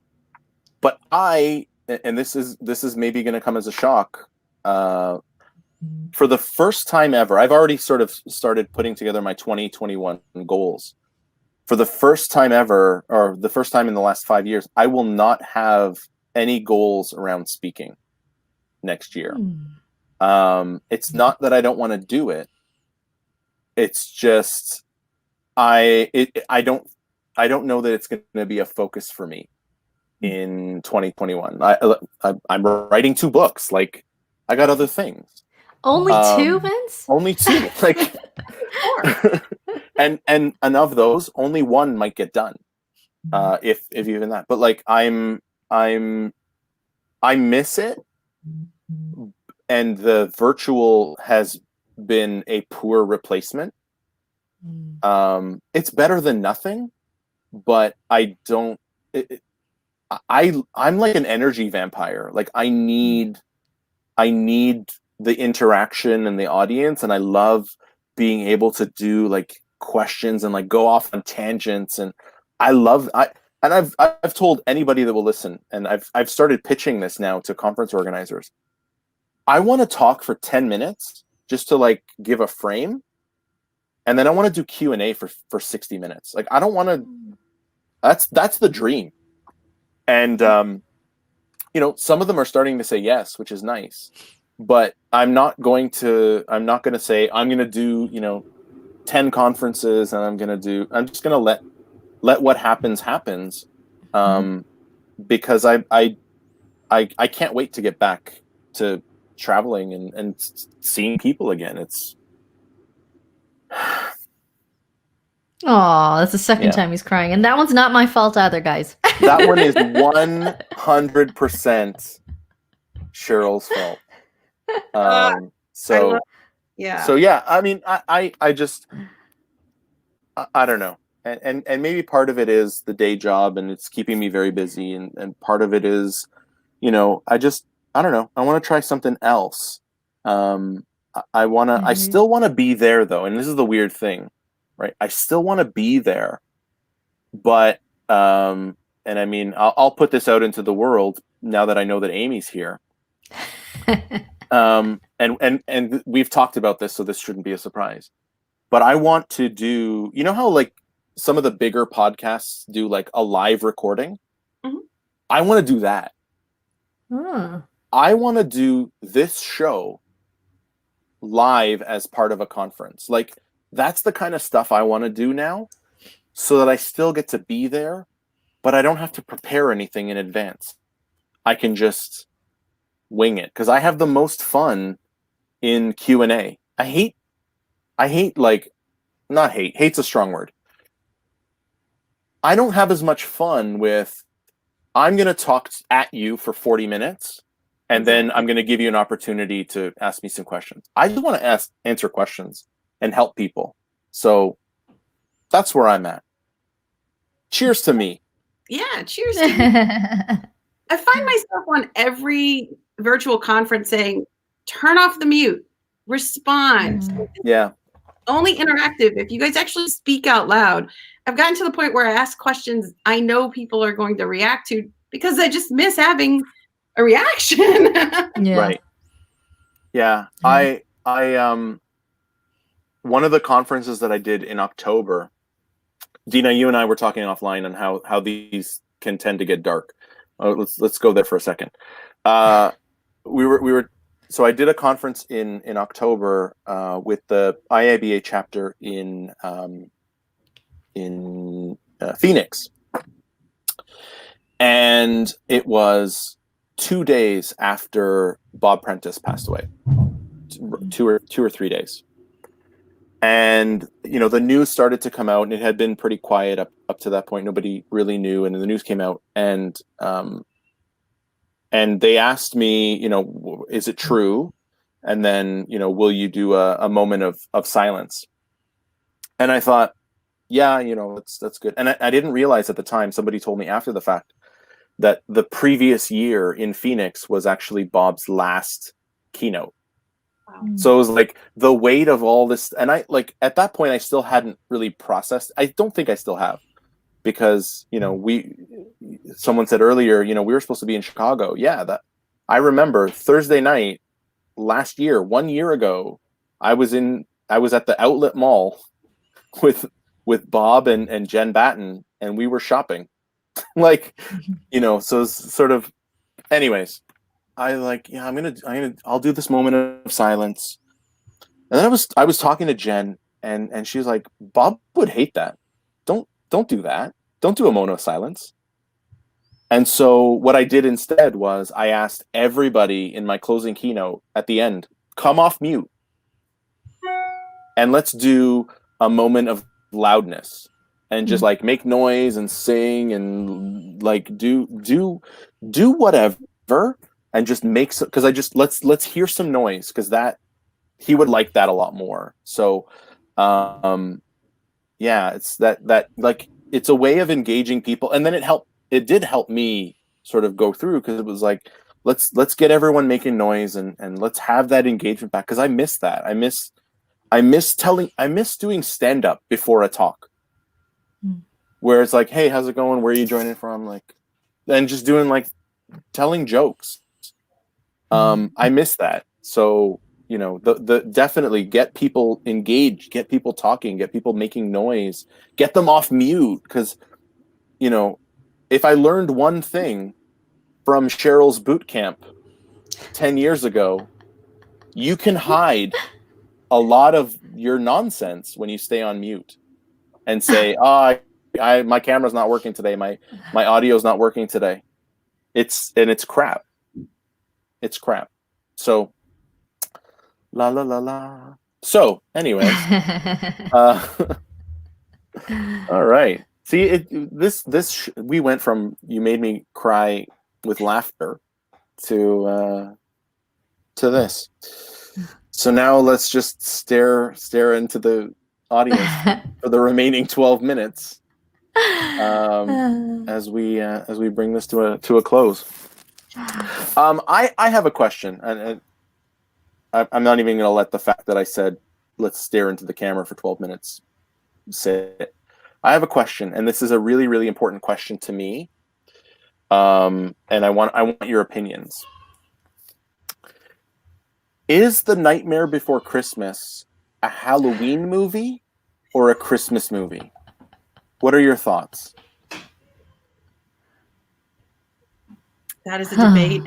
A: and this is maybe going to come as a shock. For the first time ever, I've already sort of started putting together my 2021 goals. For the first time ever, or the first time in the last 5 years, I will not have any goals around speaking next year. It's not that I don't want to do it. It's just I don't know that it's going to be a focus for me in 2021. I'm writing 2 books. Like, I got other things.
C: Only 2, Vince?
A: Only 2. Like, and of those, only 1 might get done, if even that. But like, I miss it, and the virtual has been a poor replacement. It's better than nothing, but I don't. I'm like an energy vampire. Like, I need the interaction and the audience, and I love being able to do like questions and like go off on tangents, and I've told anybody that will listen, and I've started pitching this now to conference organizers. I want to talk for 10 minutes just to like give a frame, and then I want to do Q&A for 60 minutes. Like, I don't want to. That's the dream. And some of them are starting to say yes, which is nice. But I'm not going to say I'm going to do 10 conferences, and I'm just going to let what happens, because I can't wait to get back to traveling and seeing people again. It's
C: Oh, that's the second time he's crying, and that one's not my fault either, guys.
A: That one is 100% Cheryl's fault. So yeah, I mean, I just I don't know, and maybe part of it is the day job, and it's keeping me very busy, and part of it is, I don't know, I want to try something else. I still want to be there though, and this is the weird thing, right? I still want to be there, but and I mean, I'll put this out into the world now that I know that Amy's here. And we've talked about this, so this shouldn't be a surprise. But I want to do, how like some of the bigger podcasts do like a live recording? Mm-hmm. I want to do that. I want to do this show live as part of a conference. Like, that's the kind of stuff I want to do now, so that I still get to be there, but I don't have to prepare anything in advance. I can just wing it, because I have the most fun in Q&A. Hate's a strong word. I don't have as much fun with, I'm going to talk at you for 40 minutes, and then I'm going to give you an opportunity to ask me some questions. I just want to answer questions and help people. So that's where I'm at. Cheers to me.
B: Yeah, cheers to me. I find myself on every virtual conference saying, turn off the mute, respond.
A: Yeah.
B: Only interactive. If you guys actually speak out loud, I've gotten to the point where I ask questions I know people are going to react to because I just miss having a reaction.
C: Yeah.
A: Right. Yeah. One of the conferences that I did in October, Deena, you and I were talking offline on how these can tend to get dark. Let's go there for a second. We were so I did a conference in October with the IABA chapter in Phoenix, and it was 2 days after Bob Prentice passed away, two or 3 days. And the news started to come out, and it had been pretty quiet up to that point. Nobody really knew, and then the news came out, and they asked me, is it true? And then, will you do a moment of silence? And I thought, yeah, that's good. And I didn't realize at the time, somebody told me after the fact, that the previous year in Phoenix was actually Bob's last keynote. So it was like the weight of all this, and I at that point I still hadn't really processed. I don't think I still have, because someone said earlier, we were supposed to be in Chicago. Yeah, that I remember Thursday night last year, 1 year ago, I was at the Outlet Mall with Bob and Jen Batten, and we were shopping. So it's sort of, anyways. I'll do this moment of silence. And then I was talking to Jen, and she was like, Bob would hate that. Don't do that. Don't do a moment of silence. And so what I did instead was I asked everybody in my closing keynote at the end, come off mute, and let's do a moment of loudness, and just make noise and sing and do whatever. And just because let's hear some noise, because that he would like that a lot more. So, it's that it's a way of engaging people, and then it did help me sort of go through, because it was like, let's get everyone making noise, and let's have that engagement back, because I miss that. I miss doing stand up before a talk, where it's like, hey, how's it going? Where are you joining from? And just doing telling jokes. I miss that. So, the definitely get people engaged, get people talking, get people making noise, get them off mute. Because, if I learned one thing from Cheryl's boot camp 10 years ago, you can hide a lot of your nonsense when you stay on mute and say, my camera's not working today. My audio's not working today. It's crap. It's crap. So, la la la la. So, anyway, all right. See, we went from you made me cry with laughter to this. So now let's just stare into the audience for the remaining 12 minutes as we bring this to a close. I have a question, and I'm not even going to let the fact that I said let's stare into the camera for 12 minutes sit. I have a question, and this is a really, really important question to me. And I want your opinions. Is The Nightmare Before Christmas a Halloween movie or a Christmas movie? What are your thoughts?
B: That is a debate,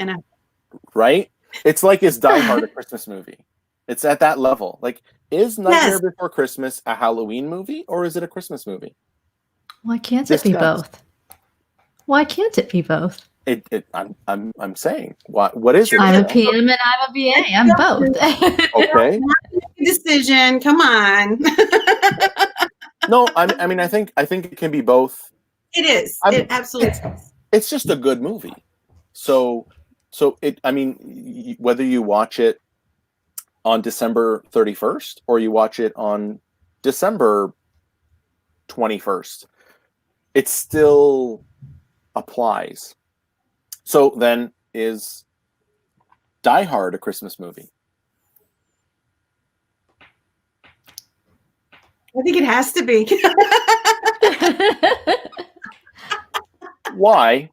A: right? It's like, is Die Hard a Christmas movie? It's at that level. Is Nightmare Before Christmas a Halloween movie or is it a Christmas movie?
C: Why can't it be both? Why can't it be both?
A: I'm saying, what is it?
C: I'm a PM and I'm a BA. I'm both.
A: Okay.
B: Decision. Come on.
A: No, I think it can be both.
B: It is. It absolutely is.
A: It's just a good movie. So whether you watch it on December 31st or you watch it on December 21st, it still applies. So then, is Die Hard a Christmas movie?
B: I think it has to be.
A: Why?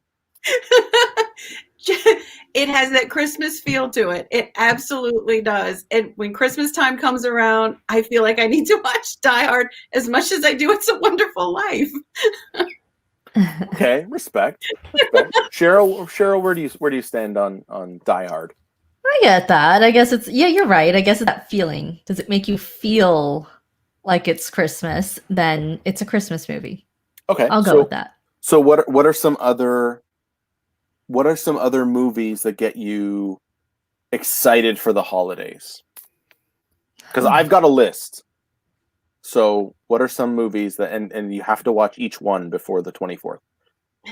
B: It has that Christmas feel to it. It absolutely does. And when Christmas time comes around, I feel like I need to watch Die Hard as much as I do It's a Wonderful Life.
A: Okay, respect. Cheryl, where do you stand on Die Hard?
C: I get that. I guess it's, yeah, you're right. I guess it's that feeling. Does it make you feel like it's Christmas? Then it's a Christmas movie.
A: Okay,
C: I'll go with that.
A: So what are some other movies that get you excited for the holidays? Because I've got a list. So what are some movies that and you have to watch each one before the 24th?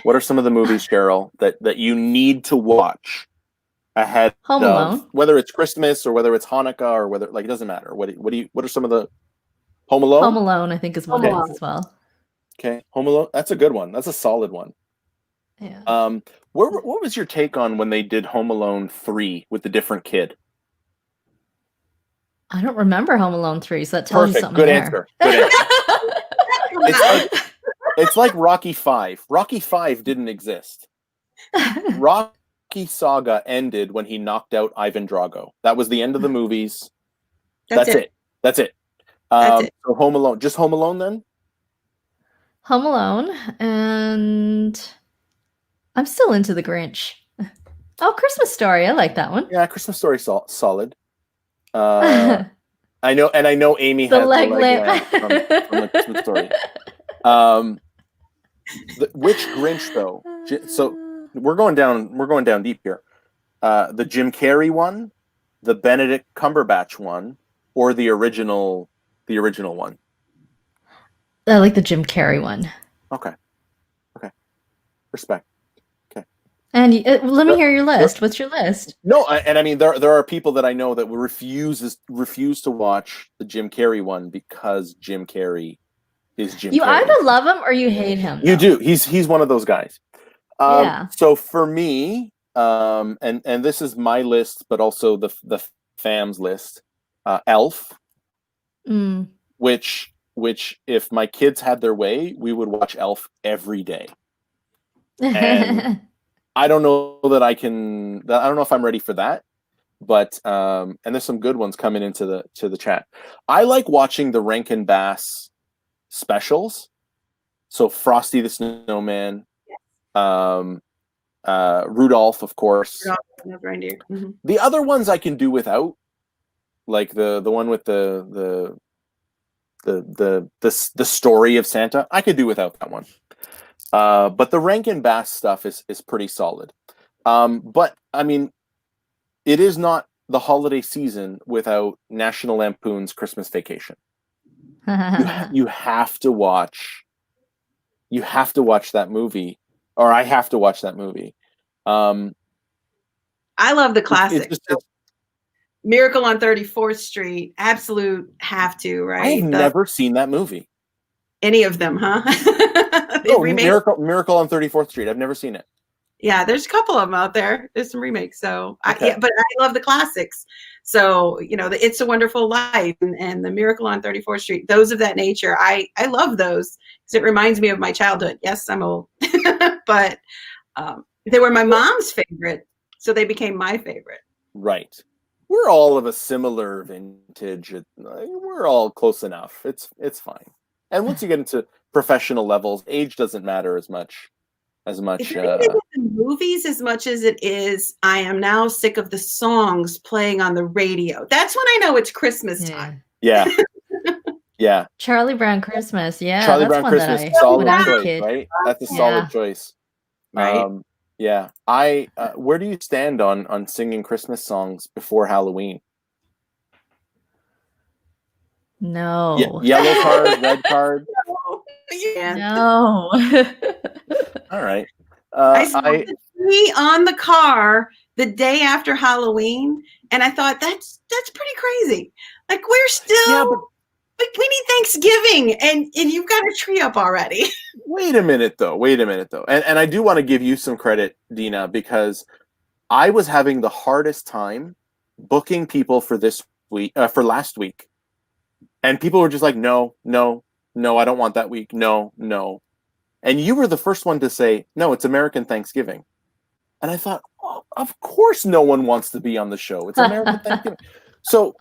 A: What are some of the movies, Cheryl, that you need to watch ahead
C: Home
A: of
C: Alone.
A: whether it's Christmas or whether it's Hanukkah or whether, like, it doesn't matter. What are some of the Home Alone?
C: Home Alone, I think, is one of
B: Home
C: those as well.
A: Okay, Home Alone. That's a good one. That's a solid one.
C: Yeah.
A: What was your take on when they did Home Alone 3 with the different kid?
C: I don't remember Home Alone 3, so that tells you
A: Perfect.
C: something
A: Good
C: there.
A: answer. Good answer. It's like Rocky 5. Rocky 5 didn't exist. Rocky Saga ended when he knocked out Ivan Drago. That was the end of the movies. That's it. That's it. So Home Alone. Just Home Alone then?
C: Home Alone, and I'm still into The Grinch. Oh, Christmas Story. I like that one.
A: Yeah, Christmas Story solid. I know Amy
C: The
A: has
C: leg
A: the
C: lamp.
A: lamp from the Christmas Story. Which Grinch though? So we're going down deep here. The Jim Carrey one, the Benedict Cumberbatch one, or the original one?
C: I like the Jim Carrey one.
A: Okay. Respect. Okay.
C: And let me hear your list. What's your list?
A: No, and I mean there are people that I know that will refuse to watch the Jim Carrey one because Jim Carrey is Jim
C: You
A: Carrey.
C: either love him or you hate him.
A: You
C: though.
A: do. He's one of those guys.
C: Yeah.
A: So for me, and this is my list, but also the fam's list. Elf,
C: Mm.
A: which if my kids had their way, we would watch Elf every day. And I don't know I don't know if I'm ready for that, but and there's some good ones coming into the chat. I like watching the Rankin Bass specials. So Frosty the Snowman, Rudolph, of course.
B: Reindeer. Mm-hmm.
A: The other ones I can do without, like the one with the story of Santa. I could do without that one. But the Rankin Bass stuff is pretty solid. But I mean, it is not the holiday season without National Lampoon's Christmas Vacation. You have to watch that movie, or I have to watch that movie.
B: I love the classics. Miracle on 34th Street, absolute have to, right?
A: I've never seen that movie.
B: Any of them, huh?
A: Miracle on 34th Street. I've never seen it.
B: Yeah, there's a couple of them out there. There's some remakes. So,
A: Okay.
B: but I love the classics. So, the It's a Wonderful Life and the Miracle on 34th Street, those of that nature. I love those because it reminds me of my childhood. Yes, I'm old, but they were my mom's favorite, so they became my favorite.
A: Right. We're all of a similar vintage. We're all close enough. It's fine. And once you get into professional levels, age doesn't matter as much. It's not even
B: the movies as much as it is. I am now sick of the songs playing on the radio. That's when I know it's Christmas time.
A: Yeah. Yeah.
C: Charlie Brown Christmas. Yeah.
A: Charlie
C: that's
A: Brown
C: one
A: Christmas,
C: that
A: solid
C: when I was a
A: choice,
C: kid.
A: right? That's a solid choice.
B: Right.
A: Yeah. Where do you stand on singing Christmas songs before Halloween?
C: No.
A: Yellow card, red card.
C: No.
A: All right.
B: I saw the tree on the car the day after Halloween, and I thought that's pretty crazy. Like we're still, we need Thanksgiving, and you've got a tree up already.
A: Wait a minute though. And I do want to give you some credit, Deena, because I was having the hardest time booking people for this week, for last week. And people were just like, no, no, no, I don't want that week. No, no. And you were the first one to say, no, it's American Thanksgiving. And I thought, oh, of course no one wants to be on the show. It's American Thanksgiving. So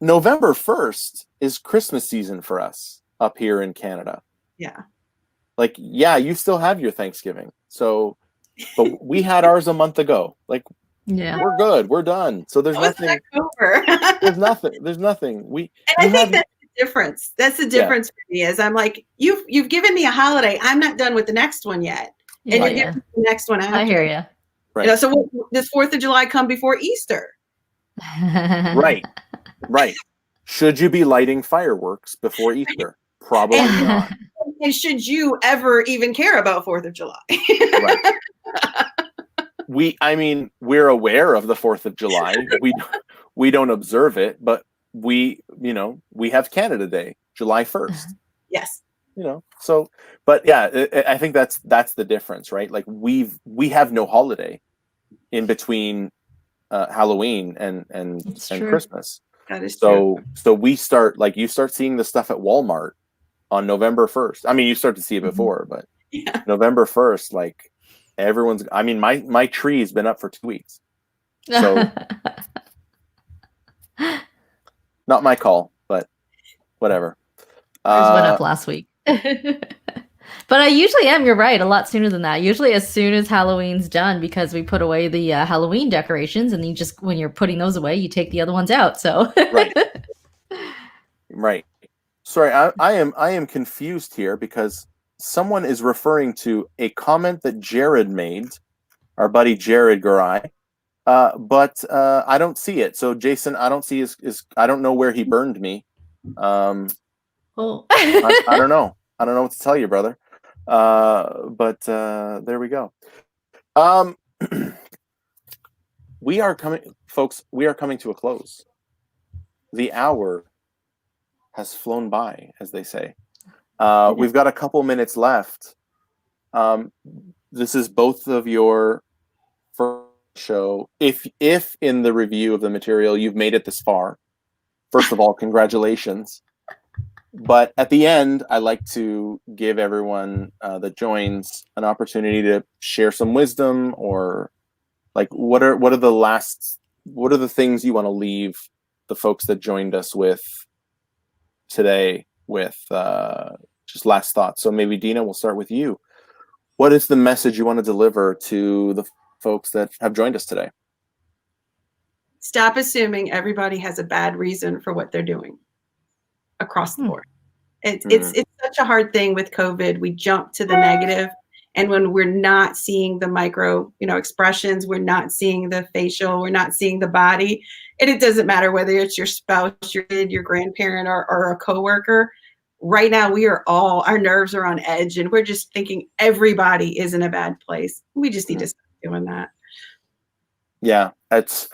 A: November 1st is Christmas season for us up here in Canada.
B: Yeah.
A: Like, yeah, you still have your Thanksgiving. So, but we had ours a month ago. Like,
C: Yeah.
A: we're good. We're done. So there's nothing.
B: October.
A: There's nothing. There's nothing.
B: And I think that's the difference. That's the difference for me is I'm like, you've given me a holiday. I'm not done with the next one yet. And you're giving me the next one after.
C: I hear you.
A: Right.
B: You know, so does 4th of July come before Easter?
A: Right. Right. Should you be lighting fireworks before Easter? Probably not.
B: And should you ever even care about 4th of July?
A: Right. We're aware of the 4th of July. We don't observe it, but we have Canada Day, July 1st.
B: Yes.
A: So, but yeah, I think that's the difference, right? Like we have no holiday in between Halloween and Christmas.
B: That is true.
A: So we start, like, you start seeing the stuff at Walmart on November 1st. I mean, you start to see it before, but November 1st, like everyone's, my tree has been up for 2 weeks. So not my call, but whatever.
C: Ours went up last week. But I usually am, you're right, a lot sooner than that. Usually as soon as Halloween's done, because we put away the Halloween decorations, and you just, when you're putting those away, you take the other ones out. So
A: Right. Sorry, I am confused here because someone is referring to a comment that Jared made, our buddy Jared Garai, but I don't see it. So Jason, I don't see his I don't know where he burned me. I don't know. I don't know what to tell you, brother. But there we go. We are coming, folks. We are coming to a close. The hour has flown by, as they say. We've got a couple minutes left. This is both of your first show. If in the review of the material you've made it this far, first of all, congratulations. But at the end, I like to give everyone that joins an opportunity to share some wisdom, or like what are the things you want to leave the folks that joined us with today with just last thoughts. So maybe Deena, we'll start with you. What is the message you want to deliver to the folks that have joined us today?
B: Stop assuming everybody has a bad reason for what they're doing across the board. It's such a hard thing with COVID. We jump to the negative, and when we're not seeing the micro, expressions, we're not seeing the facial, we're not seeing the body. And it doesn't matter whether it's your spouse, your kid, your grandparent, or a coworker. Right now, our nerves are on edge, and we're just thinking everybody is in a bad place. We just need to stop doing that. Yeah,
A: it's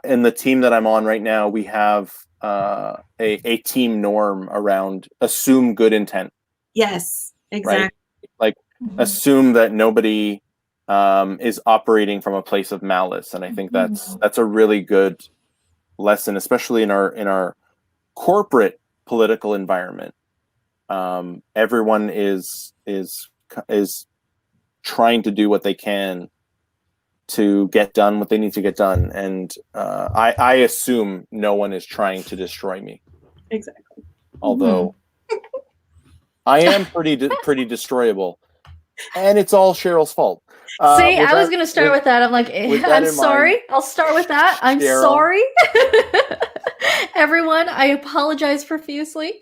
A: in the team that I'm on right now. We have a team norm around assume good intent.
B: Yes, exactly.
A: Right? Like assume that nobody is operating from a place of malice, and I think that's a really good lesson, especially in our corporate political environment. Everyone is trying to do what they can to get done what they need to get done, and I assume no one is trying to destroy me.
B: Exactly.
A: Although I am pretty destroyable, and it's all Cheryl's fault.
C: See, I was going to start with that. I'm like, I'm sorry. I'll start with that. I'm sorry. Everyone, I apologize profusely.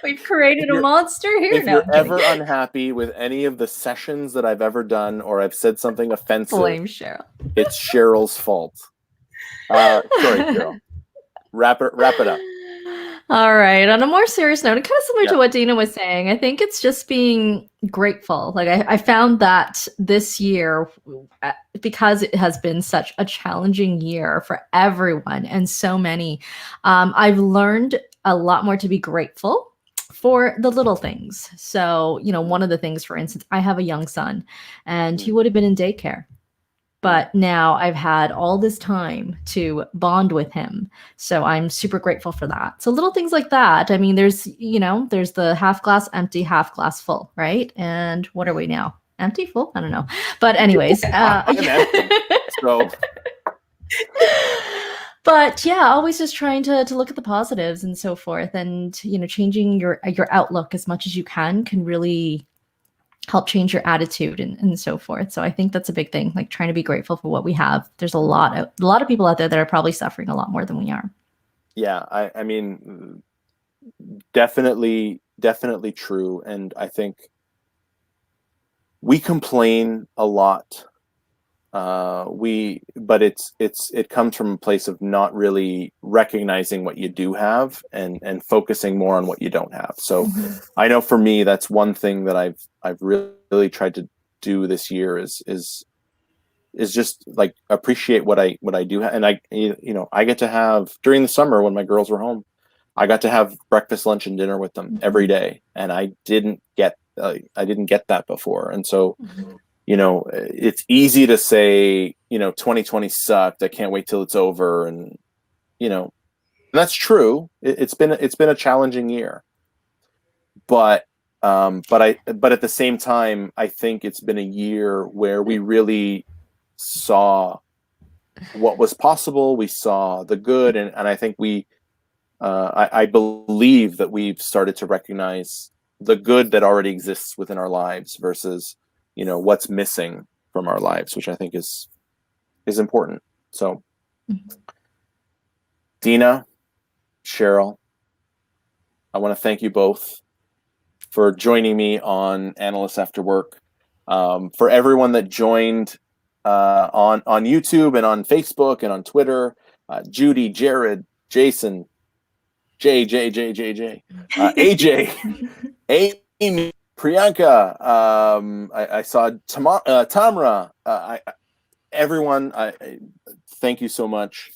C: We've created a monster here.
A: If you're ever unhappy with any of the sessions that I've ever done, or I've said something offensive,
C: blame Cheryl.
A: It's Cheryl's fault. Sorry, Cheryl. Wrap it up.
C: All right. On a more serious note, and kind of similar to what Deena was saying, I think it's just being grateful. Like I found that this year, because it has been such a challenging year for everyone and so many, I've learned a lot more to be grateful for the little things. So, one of the things, for instance, I have a young son, and he would have been in daycare but now I've had all this time to bond with him. So I'm super grateful for that. So little things like that. I mean, there's the half glass empty, half glass full, right? And what are we now? Empty, full? I don't know. But anyways,
A: I'm empty, so.
C: But yeah, always just trying to look at the positives and so forth, and changing your outlook as much as you can really help change your attitude and so forth. So I think that's a big thing, like trying to be grateful for what we have. There's a lot of people out there that are probably suffering a lot more than we are.
A: Yeah, I mean, definitely true. And I think we complain a lot. But it comes from a place of not really recognizing what you do have and focusing more on what you don't have. So I know for me, that's one thing that I've really tried to do this year is just like appreciate what I do have. And I get to have, during the summer when my girls were home, I got to have breakfast, lunch, and dinner with them every day, and I didn't get that before. And so it's easy to say, 2020 sucked. I can't wait till it's over. And, that's true. It's been a challenging year, but at the same time, I think it's been a year where we really saw what was possible. We saw the good. And I think I believe that we've started to recognize the good that already exists within our lives versus what's missing from our lives, which I think is important. So Deena, Cheryl, I want to thank you both for joining me on Analysts After Work. For everyone that joined on YouTube and on Facebook and on Twitter, Judy, Jared, Jason, JJ, AJ, Amy, Priyanka, I saw Tamra. Everyone, thank you so much.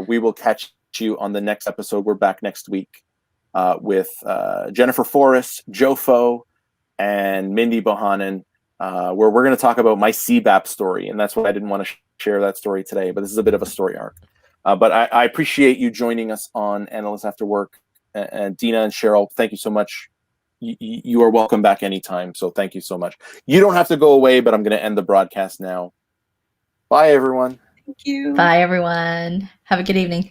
A: We will catch you on the next episode. We're back next week with Jennifer Forrest, Jofo, and Mindy Bohannon, where we're going to talk about my CBAP story. And that's why I didn't want to share that story today, but this is a bit of a story arc. But I appreciate you joining us on Analysts After Work. And Deena and Cheryl, thank you so much. You are welcome back anytime. So thank you so much. You don't have to go away, but I'm going to end the broadcast now. Bye, everyone.
B: Thank you.
C: Bye, everyone. Have a good evening.